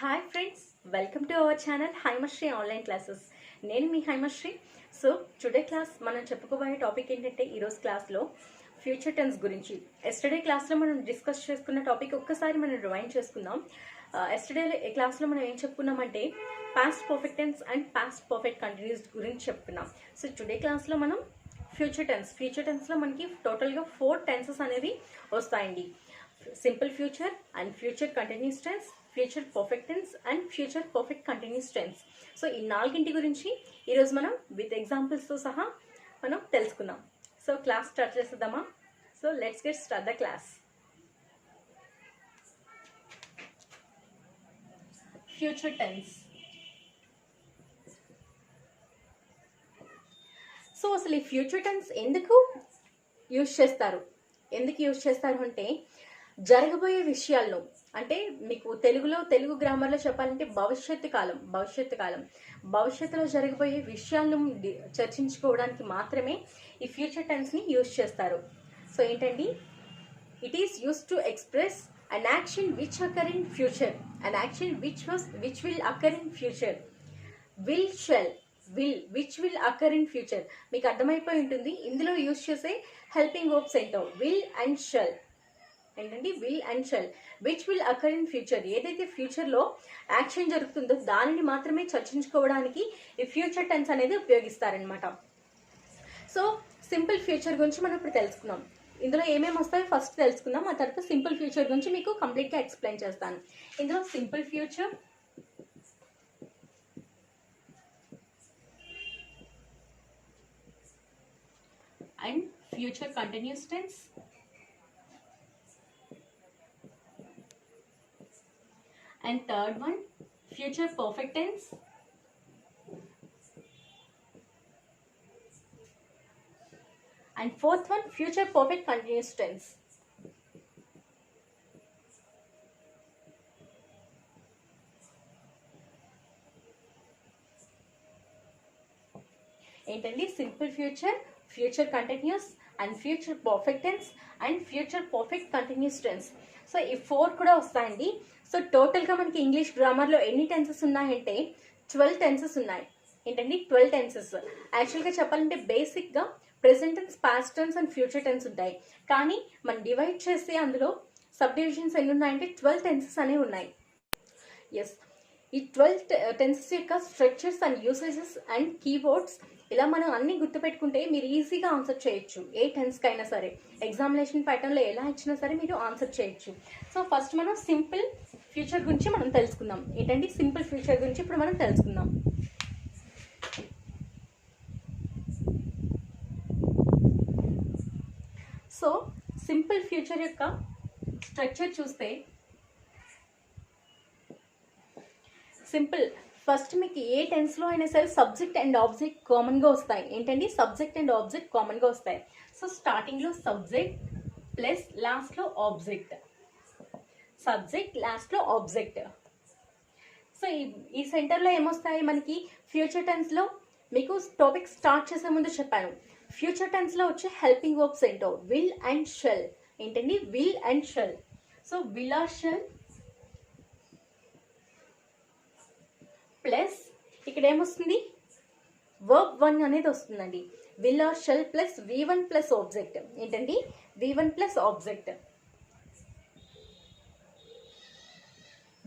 Hi friends, welcome to our channel Haimasri online classes. నేను మీ Haimasri. So today class మనం చెప్పుకోబోయే టాపిక్ ఏంటంటే, ఈరోజు క్లాస్లో ఫ్యూచర్ టెన్స్ గురించి. ఎస్టర్డే క్లాస్లో మనం డిస్కస్ చేసుకున్న టాపిక్ ఒక్కసారి మనం రివైండ్ చేసుకుందాం. ఎస్టర్డే క్లాస్లో మనం ఏం చెప్పుకున్నామంటే, past perfect tense and past perfect continuous గురించి చెప్పుకున్నాం. సో టుడే క్లాస్లో మనం ఫ్యూచర్ టెన్స్లో మనకి టోటల్గా 4 టెన్సెస్ అనేవి వస్తాయండి. Simple future and future continuous tense, future perfect tense and future perfect continuous tense. So ఈ నాలుగింటి గురించి ఈరోజు మనం విత్ ఎగ్జాంపుల్స్తో సహా మనం తెలుసుకుందాం. సో క్లాస్ స్టార్ట్ చేసేద్దామా? So let's get start the class. Future tense. So అసలు ఈ ఫ్యూచర్ టెన్స్ ఎందుకు యూజ్ చేస్తారు అంటే, జరగబోయే విషయాల్లో, అంటే మీకు తెలుగు గ్రామర్లో చెప్పాలంటే భవిష్యత్తులో జరగబోయే విషయాలను చర్చించుకోవడానికి మాత్రమే ఈ ఫ్యూచర్ టెన్స్ని యూజ్ చేస్తారు. సో ఏంటండి, it is used to express an action which occur in future, an action which will occur in future, which will occur in future. మీకు అర్థమైపోయి ఉంటుంది ఇందులో యూజ్ చేసే హెల్పింగ్ వర్బ్స్ ఏంటో. విల్ అండ్ షెల్ ఏంటండి, will and shall, which will occur in future. ఏదైతే ఫ్యూచర్లో action జరుగుతుందో దానిని మాత్రమే చర్చించుకోవడానికి ఈ ఫ్యూచర్ టెన్స్ అనేది ఉపయోగిస్తారనమాట. సో సింపుల్ ఫ్యూచర్ గురించి మనం ఇప్పుడు తెలుసుకుందాం. ఇందులో ఏమేమి వస్తాయో ఫస్ట్ తెలుసుకుందాం, ఆ తర్వాత సింపుల్ ఫ్యూచర్ గురించి మీకు కంప్లీట్గా ఎక్స్ప్లెయిన్ చేస్తాను. ఇందులో simple future, and future continuous tense, and third one future perfect tense, and fourth one future perfect continuous tense. ఏంటండి, simple future, future continuous and future perfect tense and future perfect continuous tense. So ఈ 4 కూడా వస్తాయండి. So టోటల్గా మనకి English గ్రామర్లో ఎన్ని tenses ఉన్నాయంటే 12 tenses ఉన్నాయి. ఏంటండి, 12 టెన్సెస్. యాక్చువల్గా చెప్పాలంటే బేసిక్గా present tense, past tense and future tense ఉంటాయి. కానీ మనం డివైడ్ చేస్తే అందులో సబ్ డివిజన్స్ ఎన్ని ఉన్నాయంటే 12 టెన్సెస్ అనేవి ఉన్నాయి. ఎస్, ఈ 12 టెన్సెస్ యొక్క structures and usages and keywords ఇలా మనం అన్ని గుర్తుపెట్టుకుంటే మీరు ఈజీగా ఆన్సర్ చేయొచ్చు. ఏ టెన్స్కి అయినా సరే ఎగ్జామినేషన్ ప్యాటర్న్లో ఎలా ఇచ్చినా సరే మీరు ఆన్సర్ చేయొచ్చు. సో ఫస్ట్ మనం సింపుల్ ఫ్యూచర్ గురించి మనం తెలుసుకుందాం. ఏంటంటే సింపుల్ ఫ్యూచర్ గురించి ఇప్పుడు మనం తెలుసుకుందాం. సో సింపుల్ ఫ్యూచర్ యొక్క స్ట్రక్చర్ చూస్తే, సింపుల్ ఫస్ట్ మీకు ఏ టెన్స్లో అయినా సరే సబ్జెక్ట్ అండ్ ఆబ్జెక్ట్ కామన్గా వస్తాయి. ఏంటండి, సబ్జెక్ట్ అండ్ ఆబ్జెక్ట్ కామన్గా వస్తాయి. సో స్టార్టింగ్లో సబ్జెక్ట్ ప్లస్ లాస్ట్లో ఆబ్జెక్ట్, సబ్జెక్ట్ లాస్ట్లో ఆబ్జెక్ట్. సో ఈ సెంటర్లో ఏమొస్తాయి మనకి ఫ్యూచర్ టెన్స్లో? మీకు టాపిక్ స్టార్ట్ చేసే ముందు చెప్పాను, ఫ్యూచర్ టెన్స్లో వచ్చే హెల్పింగ్ వర్బ్స్ ఏంటో. Will and shall. ఏంటండి, will and shall. So will or shall plus ఇక్కడ ఏమొస్తుంది, వర్బ్ 1 అనేది వస్తుందండి. Will or shall plus V1 plus object. ఏంటండి, V1 plus object,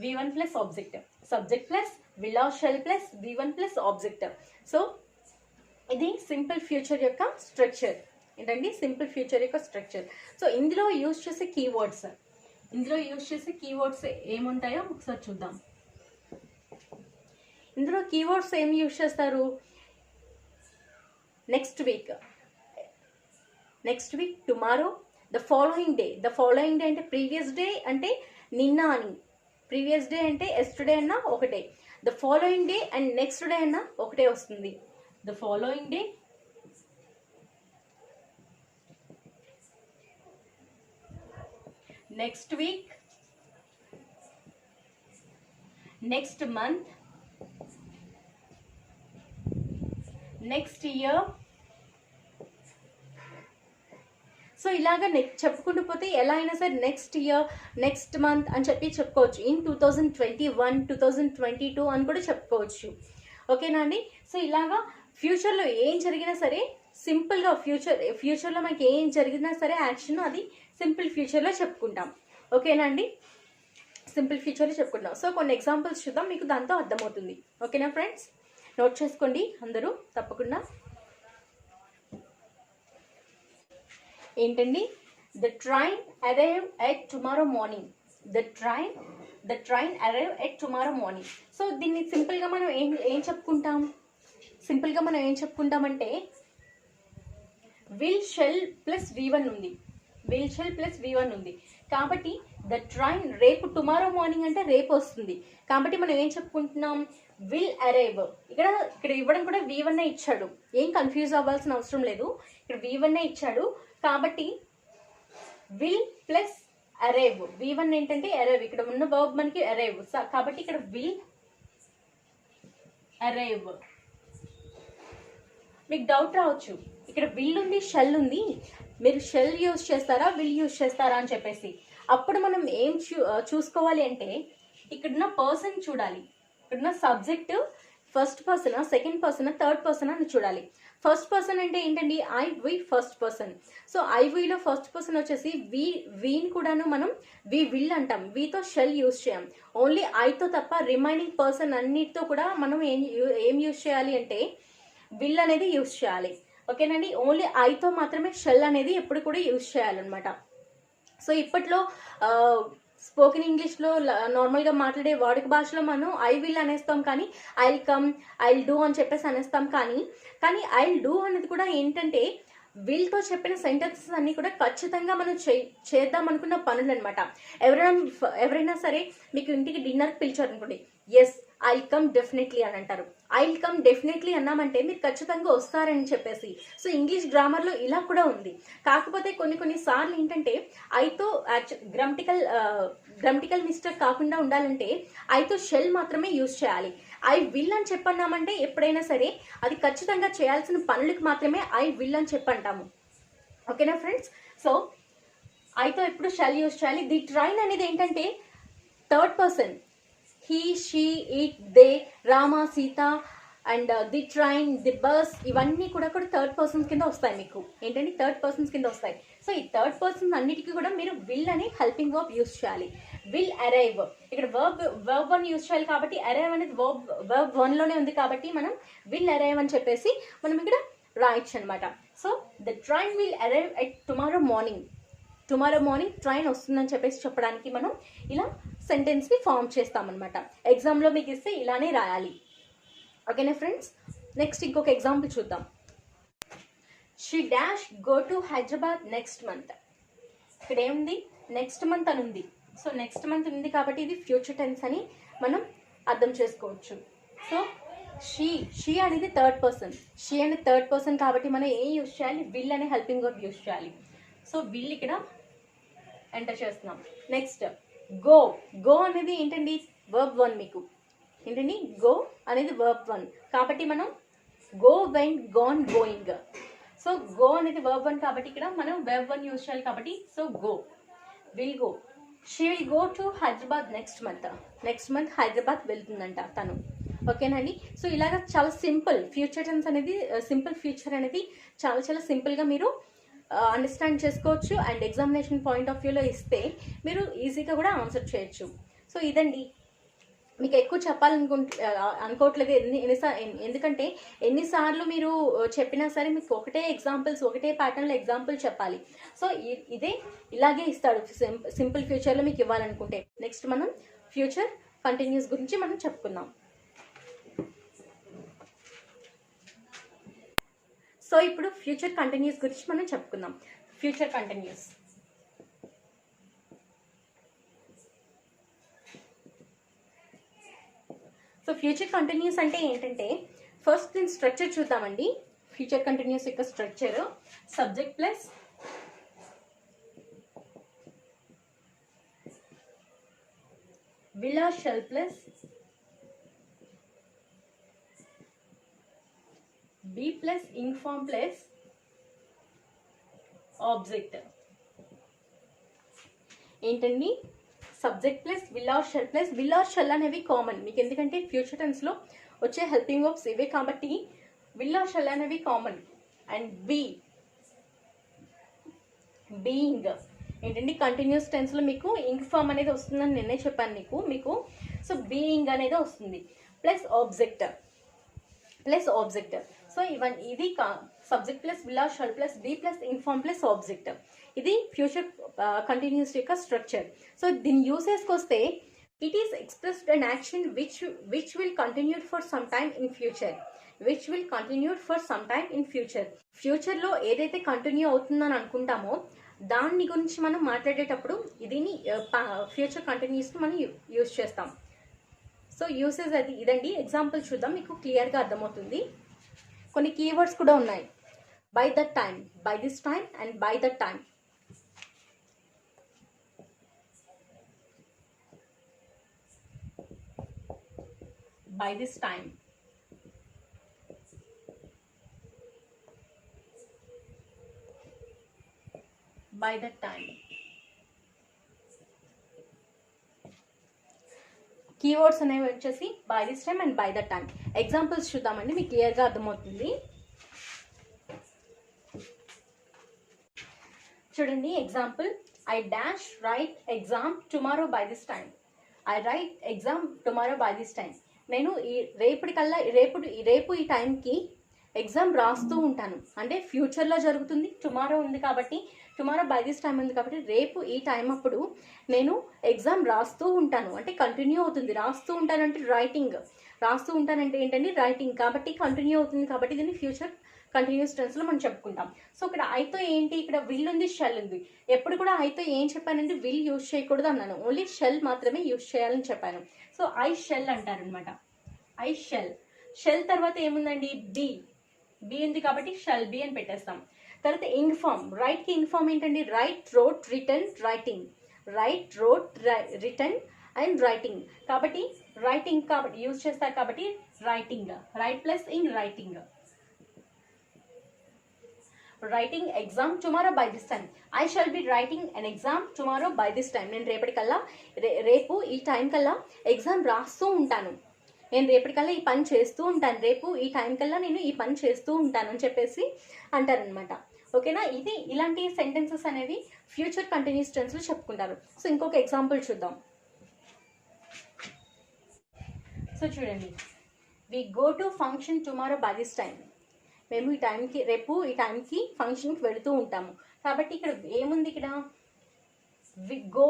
V1 plus object, subject plus will or shall plus V1 plus object. So ఇది simple future యొక్క structure. ఏంటండి, simple future యొక్క structure. So ఇందులో use చేసే keywords ఏముంటాయో ఒకసారి చూద్దాం. ఇందులో కీవర్డ్స్ ఏం యూజ్ చేస్తారు? Next week, tomorrow, the following day అంటే ప్రీవియస్ డే అంటే నిన్న అని, ప్రీవియస్ డే అంటే ఎస్టర్డే అన్నా ఒకటే, the following day and next day అన్నా ఒకటే వస్తుంది. The following day, next week, next month, next year. So ఇలాగా చెప్పుకుంటూ పోతే ఎలా అయినా సరే నెక్స్ట్ ఇయర్, నెక్స్ట్ మంత్ అని చెప్పి చెప్పుకోవచ్చు. ఇన్ 2021, 2022 అని కూడా చెప్పుకోవచ్చు. ఓకేనా అండి. సో ఇలాగా ఫ్యూచర్లో ఏం జరిగినా సరే సింపుల్గా ఫ్యూచర్లో మనకి ఏం జరిగినా సరే యాక్షన్ అది సింపుల్ ఫ్యూచర్లో చెప్పుకుంటాం. ఓకేనా అండి. సింపుల్ ఫ్యూచర్లో చెప్పుకుంటాం. సో కొన్ని ఎగ్జాంపుల్స్ చూద్దాం, మీకు దాంతో అర్థమవుతుంది. ఓకేనా ఫ్రెండ్స్, నోట్ చేసుకోండి అందరూ తప్పకుండా. ఏంటండి, the train arrive at tomorrow morning. The train arrive at tomorrow morning. So దీన్ని సింపుల్గా మనం ఏం చెప్పుకుంటామంటే విల్ షెల్ ప్లస్ V1 ఉంది. కాబట్టి ద ట్రైన్ రేపు టుమారో మార్నింగ్ అంటే రేపు వస్తుంది. కాబట్టి మనం ఏం చెప్పుకుంటున్నాం, విల్ అరైవ్. ఇక్కడ ఇవ్వడం కూడా V1 ఇచ్చాడు, ఏం కన్ఫ్యూజ్ అవ్వాల్సిన అవసరం లేదు. ఇక్కడ V1 ఇచ్చాడు కాబట్టి విల్ ప్లస్ అరైవ్. V1 ఏంటంటే అరైవ్, ఇక్కడ ఉన్న వర్బ్ మనకి అరైవ్ కాబట్టి ఇక్కడ విల్ అరైవ్. మీకు డౌట్ రావచ్చు, ఇక్కడ విల్ ఉంది షెల్ ఉంది, మీరు షెల్ యూజ్ చేస్తారా విల్ యూజ్ చేస్తారా అని చెప్పేసి. అప్పుడు మనం ఏం చూసుకోవాలి అంటే ఇక్కడున్న పర్సన్ చూడాలి. ఇక్కడున్న subject first person, second person, third person అని చూడాలి. ఫస్ట్ పర్సన్ అంటే ఏంటండి, I we first person. So I విలో ఫస్ట్ పర్సన్ వచ్చేసి వీని కూడాను మనం వి విల్ అంటాం. వీతో షెల్ యూజ్ చేయం. ఓన్లీ ఐతో తప్ప రిమైనింగ్ పర్సన్ అన్నిటితో కూడా మనం ఏం యూజ్ చేయాలి అంటే విల్ అనేది యూజ్ చేయాలి. ఓకేనండి. ఓన్లీ ఐతో మాత్రమే షెల్ అనేది ఎప్పుడు కూడా యూజ్ చేయాలన్నమాట. సో ఇప్పట్లో స్పోకెన్ ఇంగ్లీష్లో నార్మల్గా మాట్లాడే వాడుక భాషలో మనం ఐ విల్ అనేస్తాం, కానీ ఐల్ కమ్, ఐల్ డూ అని చెప్పేసి అనేస్తాం. కానీ ఐల్ డూ అనేది కూడా ఏంటంటే విల్తో చెప్పిన సెంటెన్సెస్ అన్ని కూడా ఖచ్చితంగా మనం చేద్దాం అనుకున్న పనులు అనమాట. ఎవరైనా సరే మీకు ఇంటికి డిన్నర్కి పిలిచారు అనుకోండి, ఎస్ ఐల్ కమ్ డెఫినెట్లీ అని అంటారు. ఐల్ కమ్ డెఫినెట్లీ అన్నామంటే మీరు ఖచ్చితంగా వస్తారని చెప్పేసి. సో ఇంగ్లీష్ గ్రామర్లో ఇలా కూడా ఉంది. కాకపోతే కొన్ని సార్లు ఏంటంటే ఐతో గ్రామటికల్ మిస్టేక్ కాకుండా ఉండాలంటే ఐతో షెల్ మాత్రమే యూజ్ చేయాలి. ఐ విల్ అని చెప్పన్నామంటే ఎప్పుడైనా సరే అది ఖచ్చితంగా చేయాల్సిన పనులకు మాత్రమే ఐ విల్ అని చెప్పంటాము. ఓకేనా ఫ్రెండ్స్. సో ఐతో ఎప్పుడు షెల్ యూజ్ చేయాలి. ది ట్రైన్ అనేది ఏంటంటే third person, he, she, it, they, Rama, Sita and the train, the bus, ఇవన్నీ కూడా థర్డ్ పర్సన్స్ కింద వస్తాయి. మీకు ఏంటంటే థర్డ్ పర్సన్స్ కింద వస్తాయి. సో ఈ థర్డ్ పర్సన్స్ అన్నిటికీ కూడా మీరు విల్ అనే హెల్పింగ్ వర్బ్ యూజ్ చేయాలి. విల్ అరైవ్, ఇక్కడ వర్బ్ 1 యూజ్ చేయాలి కాబట్టి అరైవ్ అనేది వర్బ్ 1లోనే ఉంది కాబట్టి మనం విల్ అరైవ్ అని చెప్పేసి మనం ఇక్కడ రాయొచ్చు అనమాట. So the train will arrive at tomorrow morning train వస్తుందని చెప్పేసి చెప్పడానికి మనం ఇలా సెంటెన్స్ని ఫామ్ చేస్తామన్నమాట. ఎగ్జామ్లో మీకు ఇస్తే ఇలానే రాయాలి. ఓకేనా ఫ్రెండ్స్. నెక్స్ట్ ఇంకొక ఎగ్జాంపుల్ చూద్దాం. She dash go to Hyderabad next month. ఇక్కడ ఏముంది, నెక్స్ట్ మంత్ అని ఉంది. సో నెక్స్ట్ మంత్ ఉంది కాబట్టి ఇది ఫ్యూచర్ టెన్స్ అని మనం అర్థం చేసుకోవచ్చు. సో షీ అనేది థర్డ్ పర్సన్ కాబట్టి మనం ఏం యూజ్ చేయాలి, విల్ అనే హెల్పింగ్ వర్బ్ యూజ్ చేయాలి. సో విల్ ఇక్కడ ఎంటర్ చేస్తున్నాం. నెక్స్ట్ గో అనేది ఏంటండి, వర్బ్ 1. మీకు ఏంటండి, గో అనేది వర్బ్ 1 కాబట్టి మనం go, went, gone, going. So go అనేది వర్బ్ 1 కాబట్టి ఇక్కడ మనం వర్బ్ 1 యూజ్ చేయాలి కాబట్టి so will go. She will go to Hyderabad next month Hyderabad వెళ్తుందంట తను. ఓకేనండి. సో ఇలాగ చాలా సింపుల్ ఫ్యూచర్ టెన్స్ అనేది, సింపుల్ ఫ్యూచర్ అనేది చాలా సింపుల్గా మీరు అండర్స్టాండ్ చేసుకోవచ్చు. అండ్ ఎగ్జామినేషన్ పాయింట్ ఆఫ్ వ్యూలో ఇస్తే మీరు ఈజీగా కూడా ఆన్సర్ చేయొచ్చు. సో ఇదండి, మీకు ఎక్కువ అనుకోవట్లేదు. ఎందుకంటే ఎన్నిసార్లు మీరు చెప్పినా సరే మీకు ఒకటే ప్యాటర్న్లో ఎగ్జాంపుల్ చెప్పాలి. సో ఇలాగే ఇస్తాడు సింపుల్ ఫ్యూచర్లో మీకు ఇవ్వాలనుకుంటే. నెక్స్ట్ మనం ఫ్యూచర్ కంటిన్యూస్ గురించి మనం చెప్పుకుందాం. సో ఇప్పుడు ఫ్యూచర్ కంటిన్యూస్ గురించి మనం చెప్పుకుందాం. ఫ్యూచర్ కంటిన్యూస్ అంటే ఏంటంటే ఫస్ట్ దీని స్ట్రక్చర్ చూద్దామండి. ఫ్యూచర్ కంటిన్యూస్ యొక్క structure subject plus will or shall plus be plus ing form plus object. ఏంటండి subject plus will or shall plus will or shell అనేవి కామన్ మీకు, ఎందుకంటే ఫ్యూచర్ టెన్స్లో వచ్చే హెల్పింగ్ వర్బ్స్ ఇవే కాబట్టి విల్ ఆర్ షెల్ అనేవి కామన్. అండ్ బీయింగ్ ఏంటండి కంటిన్యూస్ టెన్స్లో మీకు ఇంక్ ఫామ్ అనేది వస్తుందని నిన్నే చెప్పాను మీకు. సో బీయింగ్ అనేది వస్తుంది ప్లస్ ఆబ్జెక్ట్. సో ఇది subject plus will or shall plus be plus ing form plus object. ఇది ఫ్యూచర్ కంటిన్యూస్ యొక్క స్ట్రక్చర్. సో దీని యూసేజ్కి వస్తే it is expressed an action which will continued for some time in future. ఫ్యూచర్లో ఏదైతే continue అవుతుందని అనుకుంటామో దాని గురించి మనం మాట్లాడేటప్పుడు దీన్ని ఫ్యూచర్ కంటిన్యూస్ని మనం యూజ్ చేస్తాం. సో యూసేజ్ అది ఇదండి. ఎగ్జాంపుల్ చూద్దాం, మీకు క్లియర్గా అర్థమవుతుంది. కొన్ని కీవర్డ్స్ కూడా ఉన్నాయి. By that time, by this time and by that time. By this time, by that time. Keywords అనేవి వచ్చేసి by this time and by that time. Examples చూద్దామండి, మీకు క్లియర్గా అర్థమవుతుంది. చూడండి example, I dash right exam tomorrow by this time. I right exam tomorrow by this time. నేను రేపు ఈ టైంకి ఎగ్జామ్ రాస్తూ ఉంటాను. అంటే ఫ్యూచర్లో జరుగుతుంది, టుమారో ఉంది కాబట్టి, టుమారో బై దిస్ టైం ఉంది కాబట్టి రేపు ఈ టైం అప్పుడు నేను ఎగ్జామ్ రాస్తూ ఉంటాను అంటే కంటిన్యూ అవుతుంది. రాస్తూ ఉంటానంటే రైటింగ్, రాస్తూ ఉంటానంటే ఏంటండి రైటింగ్, కాబట్టి కంటిన్యూ అవుతుంది కాబట్టి దీన్ని ఫ్యూచర్ కంటిన్యూస్ టెన్స్లో మనం చెప్పుకుంటాం. సో ఇక్కడ ఐతో ఏంటి, ఇక్కడ విల్ ఉంది, షెల్ ఉంది. ఎప్పుడు కూడా ఐతో ఏం చెప్పానంటే విల్ యూజ్ చేయకూడదు అన్నాను, ఓన్లీ షెల్ మాత్రమే యూజ్ చేయాలని చెప్పాను. సో ఐ షెల్ అంటారనమాట. I shall. షెల్ తర్వాత ఏముందండి, బి ఉంది కాబట్టి షెల్ బి అని పెట్టేస్తాం. తర్వాత ఇన్ఫార్మ్, రైట్కి ఇన్ఫార్మ్ ఏంటండి, right, wrote, return, writing. Right, wrote, return and writing. కాబట్టి రైటింగ్ కాబట్టి యూజ్ చేస్తారు కాబట్టి writing. Right plus in writing. Writing exam tomorrow by this time. I shall be writing an exam tomorrow by this time. నేను రేపటికల్లా రేపు ఈ time కల్లా exam రాస్తూ ఉంటాను. నేను రేపటికల్లా ఈ పని చేస్తూ ఉంటాను. రేపు ఈ టైం కల్లా నేను ఈ పని చేస్తూ ఉంటాను అని చెప్పేసి అంటారనమాట. ఓకేనా. ఇలాంటి సెంటెన్సెస్ అనేవి ఫ్యూచర్ కంటిన్యూస్ టెన్స్లో చెప్పుకుంటారు. సో ఇంకొక ఎగ్జాంపుల్ చూద్దాం. సో చూడండి, we go to function tomorrow by this time. మేము రేపు ఈ టైంకి ఫంక్షన్కి వెళుతూ ఉంటాము. కాబట్టి ఇక్కడ ఏముంది, ఇక్కడ గో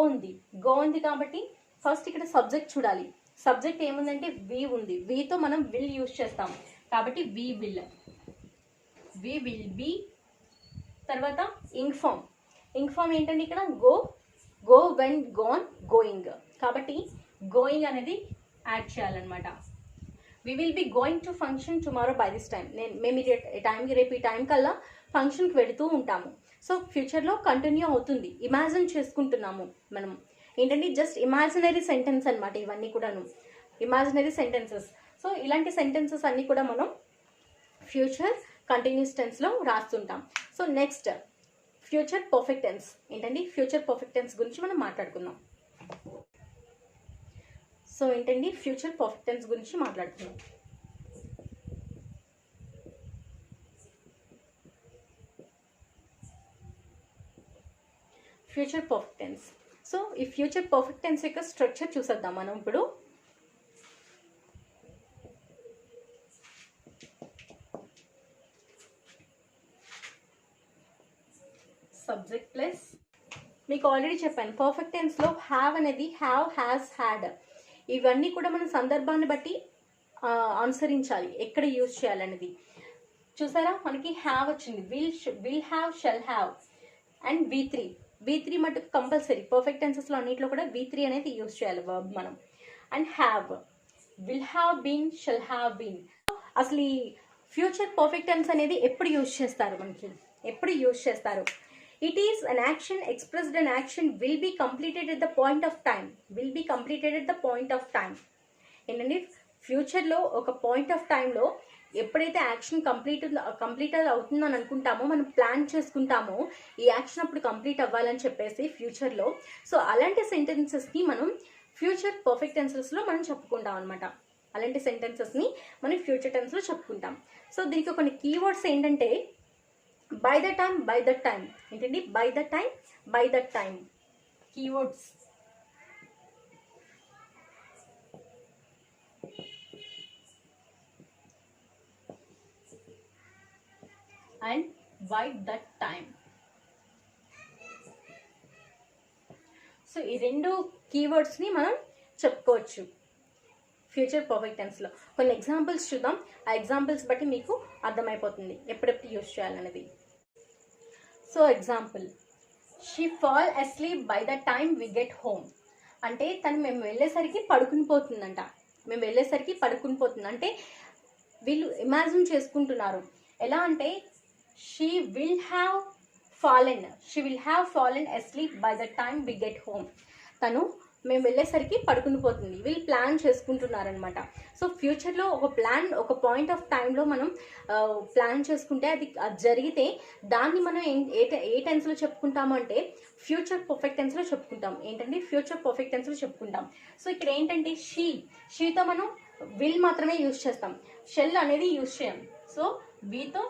ఉంది కాబట్టి ఫస్ట్ ఇక్కడ సబ్జెక్ట్ చూడాలి. సబ్జెక్ట్ ఏముందంటే వి ఉంది. వితో మనం విల్ యూజ్ చేస్తాం కాబట్టి వి విల్ బి. తర్వాత ఇన్ఫార్మ్ ఏంటంటే ఇక్కడ గో వెన్ గోన్ గోయింగ్ కాబట్టి గోయింగ్ అనేది యాడ్ చేయాలన్నమాట. We will be going to function tomorrow by this time. మేము రేపు ఈ టైం కల్లా ఫంక్షన్కి వెళుతూ ఉంటాము. సో ఫ్యూచర్లో కంటిన్యూ అవుతుంది. ఇమాజిన్ చేసుకుంటున్నాము మనం. ఏంటంటే జస్ట్ ఇమాజినరీ సెంటెన్స్ అనమాట ఇవన్నీ కూడాను, ఇమాజినరీ సెంటెన్సెస్. సో ఇలాంటి సెంటెన్సెస్ అన్నీ కూడా మనం ఫ్యూచర్ కంటిన్యూస్ టెన్స్లో రాస్తుంటాం. So next future perfect tense. ఏంటండి ఫ్యూచర్ పర్ఫెక్ట్ టెన్స్ గురించి మనం మాట్లాడుకుందాం. సో ఏంటండి ఫ్యూచర్ పర్ఫెక్ట్ టెన్స్ గురించి మాట్లాడుకుందాం. Future perfect tense. సో ఈ ఫ్యూచర్ పర్ఫెక్ట్ టెన్స్ యొక్క స్ట్రక్చర్ చూసేద్దాం మనం ఇప్పుడు. సబ్జెక్ట్ ప్లస్, మీకు ఆల్రెడీ చెప్పాను పర్ఫెక్ట్ టెన్స్లో హ్యావ్ అనేది హ్యావ్, హ్యాస్, హ్యాడ్ ఇవన్నీ కూడా మన సందర్భాన్ని బట్టి అనుసరించాలి ఎక్కడ యూజ్ చేయాలనేది. చూసారా మనకి హ్యావ్ వచ్చింది, will have, shall have and V3 మటుకు కంపల్సరీ పర్ఫెక్ట్ టెన్సెస్లో అన్నింటిలో కూడా V3 అనేది యూజ్ చేయాలి వర్బ్ మనం. And have, will have been, shall have been. అసలు ఈ ఫ్యూచర్ పర్ఫెక్ట్ టెన్స్ అనేది ఎప్పుడు యూజ్ చేస్తారు, మనకి ఎప్పుడు యూజ్ చేస్తారు? It is an action expressed an action will be completed at the point of time. ఏంటండి ఫ్యూచర్లో ఒక పాయింట్ ఆఫ్ టైంలో ఎప్పుడైతే యాక్షన్ కంప్లీట్ అవుతుందని అనుకుంటామో, మనం ప్లాన్ చేసుకుంటామో ఈ యాక్షన్ అప్పుడు కంప్లీట్ అవ్వాలని చెప్పేసి ఫ్యూచర్లో. సో అలాంటి సెంటెన్సెస్ని మనం ఫ్యూచర్ పర్ఫెక్ట్ టెన్సెస్లో మనం చెప్పుకుంటాం అనమాట. అలాంటి సెంటెన్సెస్ని మనం ఫ్యూచర్ టెన్స్లో చెప్పుకుంటాం. సో దీనికి కొన్ని కీవర్డ్స్ ఏంటంటే బై ద టైం ఏంటండి, by the time keywords. And by that time. So ఈ రెండు కీవర్డ్స్ని మనం చెప్పుకోవచ్చు ఫ్యూచర్ పర్ఫెక్ట్ టెన్స్లో. కొన్ని ఎగ్జాంపుల్స్ చూద్దాం. ఆ ఎగ్జాంపుల్స్ బట్టి మీకు అర్థమైపోతుంది ఎప్పుడెప్పుడు యూజ్ చేయాలనేది. So example, she fall asleep by the time we get home. అంటే తను మేము వెళ్ళేసరికి పడుకుని పోతుందంట. అంటే వీళ్ళు ఇమాజిన్ చేసుకుంటున్నారు. ఎలా అంటే she will have fallen asleep by the time we get home. తను మేము వెళ్ళేసరికి పడుకుని పోతుంది. వీళ్ళు ప్లాన్ చేసుకుంటున్నారనమాట. సో ఫ్యూచర్లో ఒక పాయింట్ ఆఫ్ టైంలో మనం ప్లాన్ చేసుకుంటే అది జరిగితే దాన్ని మనం ఏ టెన్స్లో చెప్పుకుంటాము అంటే ఫ్యూచర్ పర్ఫెక్ట్ టెన్స్లో చెప్పుకుంటాం. ఏంటంటే ఫ్యూచర్ పర్ఫెక్ట్ టెన్స్లో చెప్పుకుంటాం. సో ఇక్కడ ఏంటంటే షీతో మనం విల్ మాత్రమే యూజ్ చేస్తాం, షెల్ అనేది యూజ్ చేయం. సో షీతో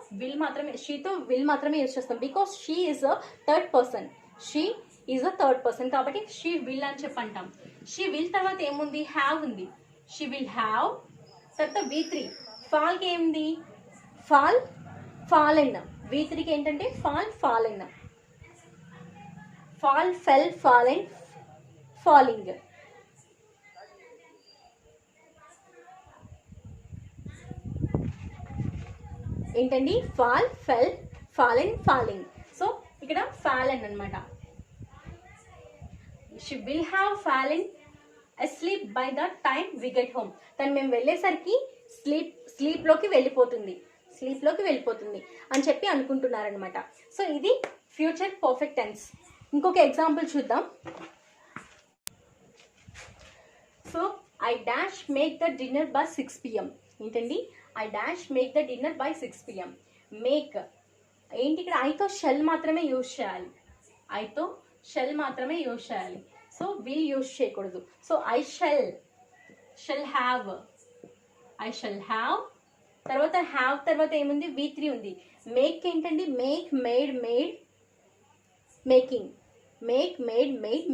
విల్ మాత్రమే యూజ్ చేస్తాం. Because she is a third person కాబట్టి షీ విల్ అని చెప్పంటాం. షీ విల్ తర్వాత ఏముంది, హ్యావ్ ఉంది. షీ విల్ హ్యావ్ తర్వాత V3. ఫాల్కి ఏముంది, ఫాలెన్. V3కి ఏంటంటే ఫాలెన్. ఫెల్, ఫాలెన్, ఫాలింగ్. ఏంటండి, ఫెల్, ఫాలెన్, ఫాలింగ్. సో ఇక్కడ ఫాలెన్ అనమాట. She will have fallen asleep by the time we get home. తను మేము వెళ్ళేసరికి స్లీప్లోకి వెళ్ళిపోతుంది అని చెప్పి అనుకుంటున్నారనమాట. సో ఇది ఫ్యూచర్ పర్ఫెక్ట్ టెన్స్. ఇంకొక ఎగ్జాంపుల్ చూద్దాం. So I dash make the dinner by 6 PM. ఏంటండి, I dash make the dinner by 6 PM. Make ఏంటి, ఇక్కడ ఐతో షెల్ మాత్రమే యూజ్ చేయాలి. సో విల్ యూజ్ చేయకూడదు. సో ఐ షెల్ హ్యావ్ తర్వాత హ్యావ్ తర్వాత ఏముంది, V3 ఉంది. మేక్ ఏంటండి, make, made,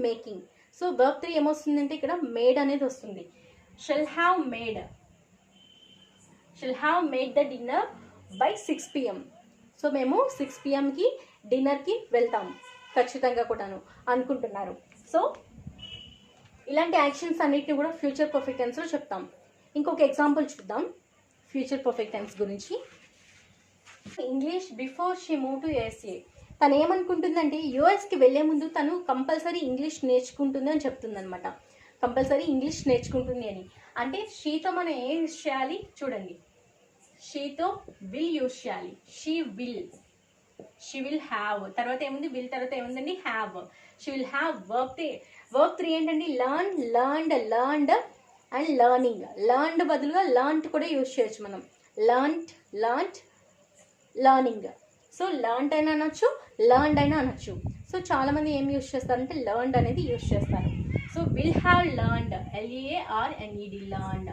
making. So verb 3 ఏమొస్తుందంటే ఇక్కడ మేడ్ అనేది వస్తుంది. Shall have made the dinner by 6 PM. So మేము 6 PMకి డిన్నర్కి వెళ్తాం ఖచ్చితంగా కూడాను అనుకుంటున్నారు. సో ఇలాంటి యాక్షన్స్ అన్నిటిని కూడా ఫ్యూచర్ పర్ఫెక్ట్ టెన్స్లో చెప్తాం. ఇంకొక ఎగ్జాంపుల్ చూద్దాం ఫ్యూచర్ పర్ఫెక్ట్ టెన్స్ గురించి. English before she move to USA. తను ఏమనుకుంటుందంటే యూఎస్కి వెళ్లే ముందు తను కంపల్సరీ ఇంగ్లీష్ నేర్చుకుంటుంది అని చెప్తుంది అనమాట. కంపల్సరీ ఇంగ్లీష్ నేర్చుకుంటుంది అని. అంటే షీతో మనం ఏం యూజ్ చేయాలి చూడండి. షీతో విల్ యూజ్ చేయాలి. షీ విల్ హ్యావ్ తర్వాత ఏముంది, విల్ తర్వాత ఏముందండి, have. She will have. Verb 3 ఏంటండి, లర్న్డ్ అండ్ లర్నింగ్. లర్న్డ్ బదులుగా లర్న్ట్ కూడా యూజ్ చేయొచ్చు మనం. లర్నింగ్. సో లర్న్డ్ అయినా అనొచ్చు, లర్న్డ్ అయినా అనొచ్చు. సో చాలా మంది ఏం యూజ్ చేస్తారంటే లర్న్డ్ అనేది యూజ్ చేస్తారు. So will have learned, LEARNED, learned.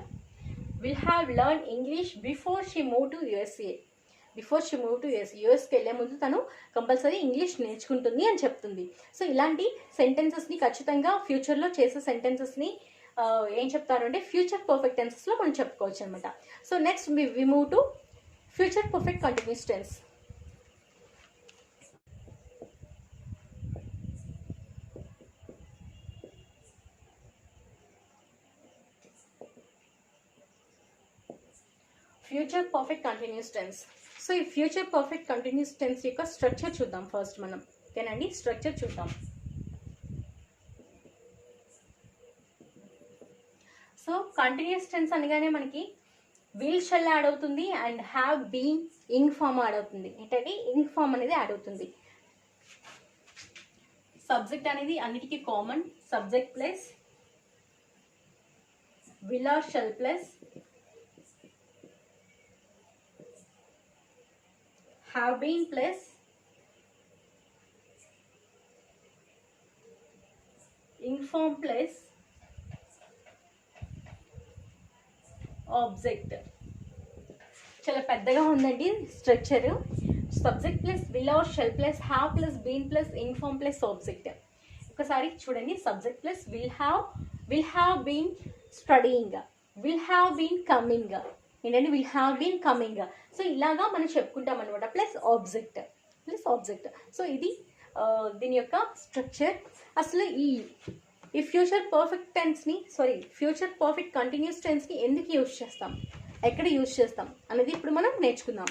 Will have learn English before she move to USA. యూఎస్కి వెళ్ళే ముందు తను కంపల్సరీ ఇంగ్లీష్ నేర్చుకుంటుంది అని చెప్తుంది. సో ఇలాంటి సెంటెన్సెస్ని ఖచ్చితంగా ఫ్యూచర్లో చేసే సెంటెన్సెస్ని ఏం చెప్తారు అంటే ఫ్యూచర్ పర్ఫెక్ట్ టెన్సెస్లో మనం చెప్పుకోవచ్చు అనమాట. So next we move to future perfect continuous tense. Future perfect continuous tense. So ఈ ఫ్యూచర్ పర్ఫెక్ట్ కంటిన్యూస్ టెన్స్ యొక్క స్ట్రక్చర్ చూద్దాం ఫస్ట్ మనం. ఓకేనండి, స్ట్రక్చర్ చూద్దాం. సో కంటిన్యూస్ టెన్స్ అనగానే మనకి విల్ షెల్ యాడ్ అవుతుంది and have been ing form add అవుతుంది. ఏంటంటే ఇంగ్ ఫామ్ అనేది యాడ్ అవుతుంది. సబ్జెక్ట్ అనేది అన్నిటికీ common. Subject plus will or shall plus have been plus inform plus object. చాలా పెద్దగా ఉందండి structure. Subject plus will or shall plus have plus been plus ing form plus object. ఒకసారి చూడండి, subject plus will have been studying, will have been coming, ఏంటంటే will have been coming. So ఇలాగా మనం చెప్పుకుంటాం అనమాట. Plus object. సో ఇది దీని యొక్క స్ట్రక్చర్. అసలు ఈ ఫ్యూచర్ పర్ఫెక్ట్ టెన్స్ని ఫ్యూచర్ పర్ఫెక్ట్ కంటిన్యూస్ టెన్స్ని ఎందుకు యూజ్ చేస్తాం, ఎక్కడ యూజ్ చేస్తాం అనేది ఇప్పుడు మనం నేర్చుకుందాం.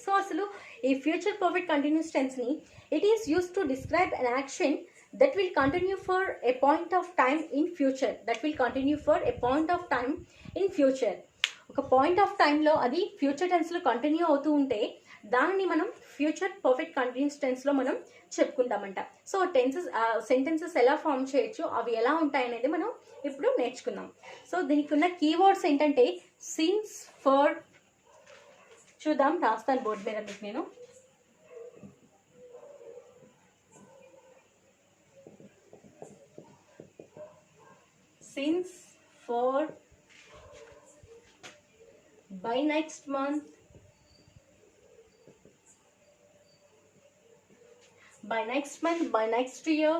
సో అసలు ఈ ఫ్యూచర్ పర్ఫెక్ట్ కంటిన్యూస్ టెన్స్ని it is used to describe an action that will continue for a point of time in future. ఒక పాయింట్ ఆఫ్ టైంలో అది ఫ్యూచర్ టెన్స్లో కంటిన్యూ అవుతూ ఉంటే దానిని మనం ఫ్యూచర్ పర్ఫెక్ట్ కంటిన్యూస్ టెన్స్లో మనం చెప్పుకుంటామంట. సో సెంటెన్సెస్ ఎలా ఫామ్ చేయొచ్చు, అవి ఎలా ఉంటాయి అనేది మనం ఇప్పుడు నేర్చుకుందాం. సో దీనికి ఉన్న కీవర్డ్స్ ఏంటంటే సిన్స్, ఫర్. చూద్దాం, రాస్తాను బోర్డు మీద మీకు నేను. Since, for, by next month, by next year,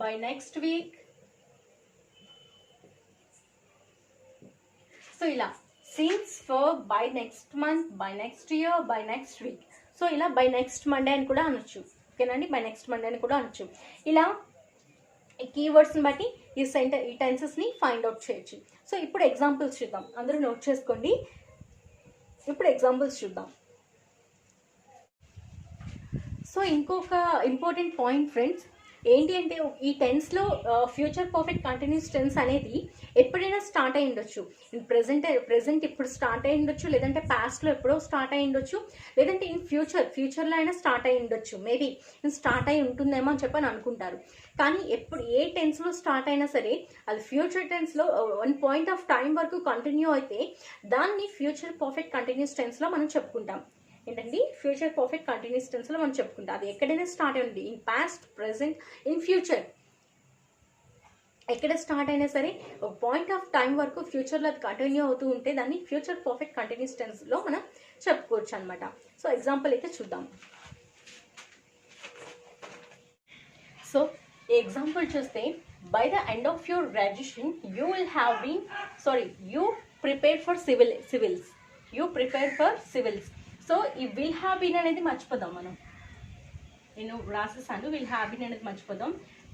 by next week. So ఇలా since, for, by next month, by next year, by next week. So ఇలా by next Monday అని కూడా అనొచ్చు. ఓకేనండి, బై నెక్స్ట్ మండే అని కూడా అనొచ్చు. ఇలా ఈ కీవర్డ్స్ని బట్టి ఈ టెన్సెస్ని ఫైండ్ అవుట్ చేయొచ్చు. సో ఇప్పుడు ఎగ్జాంపుల్స్ చూద్దాం, అందరూ నోట్ చేసుకోండి. ఇప్పుడు ఎగ్జాంపుల్స్ చూద్దాం. సో ఇంకొక ఇంపార్టెంట్ పాయింట్ ఫ్రెండ్స్ ఏంటి అంటే, ఈ టెన్స్లో ఫ్యూచర్ పర్ఫెక్ట్ కంటిన్యూస్ టెన్స్ అనేది ఎప్పుడైనా స్టార్ట్ అయి ఉండొచ్చు. ప్రెజెంట్ ఇప్పుడు స్టార్ట్ అయి ఉండొచ్చు, లేదంటే పాస్ట్లో ఎప్పుడో స్టార్ట్ అయి ఉండొచ్చు, లేదంటే ఇన్ ఫ్యూచర్లో అయినా స్టార్ట్ అయి ఉండొచ్చు. మేబీ స్టార్ట్ అయి ఉంటుందేమో అని చెప్పని అనుకుంటారు. కానీ ఏ టెన్స్లో స్టార్ట్ అయినా సరే అది ఫ్యూచర్ టెన్స్లో వన్ పాయింట్ ఆఫ్ టైం వరకు కంటిన్యూ అయితే దాన్ని ఫ్యూచర్ పర్ఫెక్ట్ కంటిన్యూస్ టెన్స్లో మనం చెప్పుకుంటాం. ఏంటండి, ఫ్యూచర్ పర్ఫెక్ట్ కంటిన్యూస్ టెన్స్లో మనం చెప్పుకుంటాం. అది ఎక్కడైనా స్టార్ట్ అయ్యింది, in past, present, in future, ఎక్కడ స్టార్ట్ అయినా సరే ఒక పాయింట్ ఆఫ్ టైం వరకు ఫ్యూచర్లో అది కంటిన్యూ అవుతూ ఉంటే దాన్ని ఫ్యూచర్ పర్ఫెక్ట్ కంటిన్యూస్ టెన్స్లో మనం చెప్పుకోవచ్చు అనమాట. సో ఎగ్జాంపుల్ అయితే చూద్దాం. సో ఈ ఎగ్జాంపుల్ చూస్తే, by the end of your graduation you prepared for civils. So ఈ విల్ హ్యావ్ బీన్ అనేది మర్చిపోదాం మనం. నేను రాసేసాను, విల్ హ్యావ్ బీన్ అనేది మర్చిపోదాం.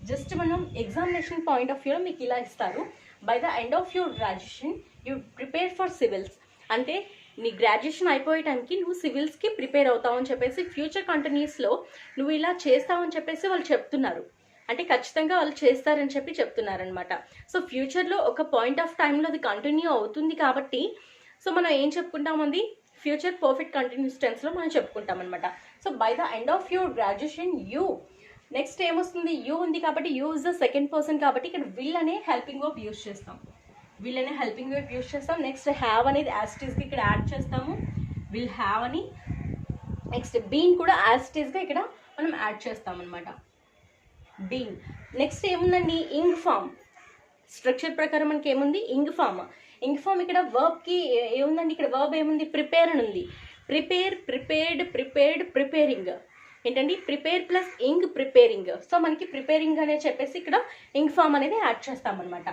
జస్ట్ మనం ఎగ్జామినేషన్ పాయింట్ ఆఫ్ వ్యూలో మీకు ఇలా ఇస్తారు, by the end of your graduation you prepare for civils. అంటే నీ గ్రాడ్యుయేషన్ అయిపోయే టైంకి నువ్వు సివిల్స్కి ప్రిపేర్ అవుతావు అని చెప్పేసి ఫ్యూచర్ కంటిన్యూస్లో నువ్వు ఇలా చేస్తావని చెప్పేసి వాళ్ళు చెప్తున్నారు. అంటే ఖచ్చితంగా వాళ్ళు చేస్తారని చెప్పి చెప్తున్నారనమాట. సో ఫ్యూచర్లో ఒక పాయింట్ ఆఫ్ టైంలో అది కంటిన్యూ అవుతుంది కాబట్టి సో మనం ఏం చెప్పుకుంటామంది, ఫ్యూచర్ పర్ఫెక్ట్ కంటిన్యూస్ టెన్స్లో మనం చెప్పుకుంటాం అనమాట. So by the end of your graduation you, next ఏమొస్తుంది, యూ ఉంది కాబట్టి you is the second person కాబట్టి ఇక్కడ విల్ అనే హెల్పింగ్ వర్బ్ యూజ్ చేస్తాం. నెక్స్ట్ హ్యావ్ అనేది యాజ్ ఇట్ ఈస్గా ఇక్కడ యాడ్ చేస్తాము, విల్ హ్యావ్ అని. నెక్స్ట్ బీన్ కూడా యాజ్ ఇట్ ఈస్గా ఇక్కడ మనం యాడ్ చేస్తాం అనమాట, బీన్. నెక్స్ట్ ఏముందండి, ఇంగ్ ఫామ్. స్ట్రక్చర్ ప్రకారం మనకి ఏముంది, ఇంగ్ ఫామ్. ఇక్కడ వర్బ్కి ఏముందండి, ఇక్కడ వర్బ్ ఏముంది, ప్రిపేర్ అని ఉంది. Prepare, prepared, prepared, preparing. ఏంటండి, prepare plus ing, preparing. So మనకి ప్రిపేరింగ్ అనేది చెప్పేసి ఇక్కడ ఇంగ్ ఫామ్ అనేది యాడ్ చేస్తామన్నమాట,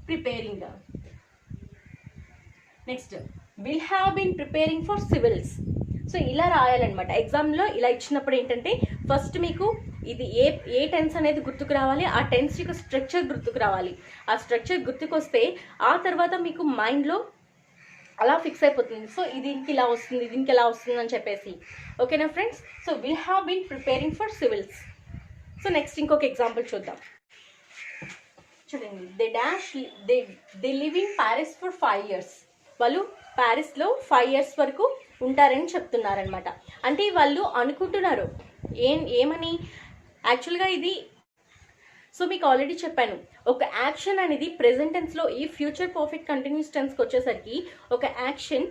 preparing. Next will have been preparing for civils. So ఇలా రాయాలన్నమాట. ఎగ్జామ్లో ఇలా ఇచ్చినప్పుడు ఏంటంటే ఫస్ట్ మీకు ఇది ఏ టెన్స్ అనేది గుర్తుకు రావాలి, ఆ టెన్స్ యొక్క స్ట్రక్చర్ గుర్తుకు రావాలి. ఆ స్ట్రక్చర్ గుర్తుకు వస్తే ఆ తర్వాత మీకు మైండ్లో అలా ఫిక్స్ అయిపోతుంది. సో దీనికి ఇలా వస్తుంది, దీనికి ఎలా వస్తుంది అని చెప్పేసి. ఓకేనా friends? So will have been preparing for civils. So next ఇంకొక ఎగ్జాంపుల్ చూద్దాం. చూడండి, they live in Paris for 5 years. వాళ్ళు ప్యారిస్లో 5 years వరకు ఉంటారని చెప్తున్నారనమాట. అంటే వాళ్ళు అనుకుంటున్నారు ఏమని, యాక్చువల్గా ఇది సో మీకు ఆల్రెడీ చెప్పాను, ఒక యాక్షన్ అనేది ప్రెసెంట్ టెన్స్లో ఈ ఫ్యూచర్ పర్ఫెక్ట్ కంటిన్యూస్ టెన్స్కి వచ్చేసరికి ఒక యాక్షన్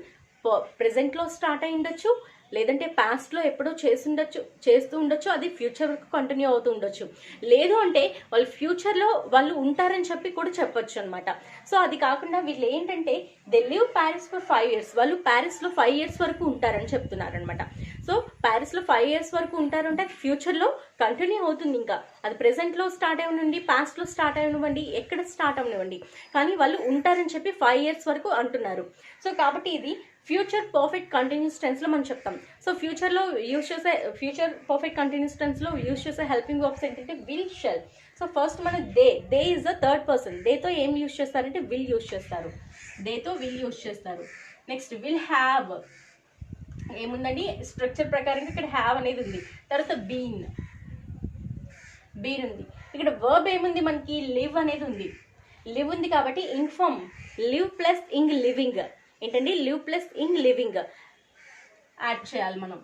ప్రెసెంట్లో స్టార్ట్ అయి ఉండొచ్చు, లేదంటే పాస్ట్లో ఎప్పుడో చేస్తూ ఉండొచ్చు, అది ఫ్యూచర్ వరకు కంటిన్యూ అవుతూ ఉండొచ్చు. లేదు అంటే వాళ్ళు ఫ్యూచర్లో వాళ్ళు ఉంటారని చెప్పి కూడా చెప్పొచ్చు అనమాట. సో అది కాకుండా వీళ్ళు ఏంటంటే they live Paris for 5 years, వాళ్ళు ప్యారిస్లో 5 years వరకు ఉంటారని చెప్తున్నారు అనమాట. సో ప్యారిస్లో 5 years వరకు ఉంటారంటే ఫ్యూచర్లో కంటిన్యూ అవుతుంది. ఇంకా అది ప్రెసెంట్లో స్టార్ట్ అవ్వనివ్వండి, పాస్ట్లో స్టార్ట్ అవ్వనివ్వండి, ఎక్కడ స్టార్ట్ అవ్వనివ్వండి, కానీ వాళ్ళు ఉంటారని చెప్పి 5 years వరకు అంటున్నారు. సో కాబట్టి ఇది ఫ్యూచర్ పర్ఫెక్ట్ కంటిన్యూస్ టెన్స్లో మనం చెప్తాం. సో ఫ్యూచర్లో యూజ్ చేసే ఫ్యూచర్ పర్ఫెక్ట్ కంటిన్యూస్ టెన్స్లో యూజ్ చేసే హెల్పింగ్ వర్బ్స్ ఏంటంటే విల్, షెల్. సో ఫస్ట్ మన they is the third person. దేతో ఏం యూజ్ చేస్తారంటే విల్ యూజ్ చేస్తారు, దేతో విల్ యూజ్ చేస్తారు. నెక్స్ట్ విల్ హ్యావ్ ఏముందండి, స్ట్రక్చర్ ప్రకారంగా ఇక్కడ హ్యావ్ అనేది ఉంది. తర్వాత బీన్ ఉంది. ఇక్కడ వర్బ్ ఏముంది మనకి, లివ్ అనేది ఉంది. లివ్ ఉంది కాబట్టి ing form, live plus ing living ఏంటండి, live plus ing living add చేయాలి మనం.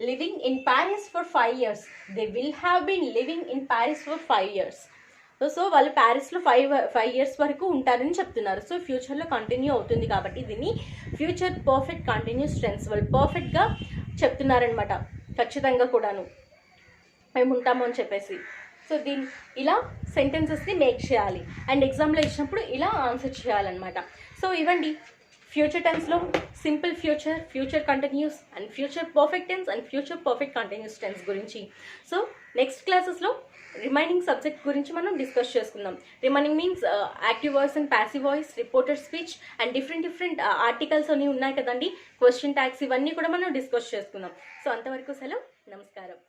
Living in Paris for 5 years, they will have been living in Paris for 5 years. సో వాళ్ళు ప్యారిస్లో 5 years వరకు ఉంటారని చెప్తున్నారు. సో ఫ్యూచర్లో కంటిన్యూ అవుతుంది కాబట్టి దీన్ని ఫ్యూచర్ పర్ఫెక్ట్ కంటిన్యూస్ టెన్స్, వాళ్ళు పర్ఫెక్ట్గా చెప్తున్నారనమాట. ఖచ్చితంగా కూడాను మేము ఉంటాము అని చెప్పేసి. సో దీన్ని ఇలా సెంటెన్సెస్ని మేక్ చేయాలి అండ్ ఎగ్జామ్లో ఇచ్చినప్పుడు ఇలా ఆన్సర్ చేయాలన్నమాట. సో ఇవ్వండి ఫ్యూచర్ టెన్స్లో simple future, future continuous and future perfect tense and future perfect continuous tense గురించి. సో నెక్స్ట్ క్లాసెస్లో రిమైనింగ్ సబ్జెక్ట్ గురించి మనం డిస్కస్ చేసుకుందాం. Remaining means active voice and passive voice, reported speech and different articles అన్నీ ఉన్నాయి కదండి, question tags, ఇవన్నీ కూడా మనం డిస్కస్ చేసుకుందాం. సో అంతవరకు సెలవు, నమస్కారం.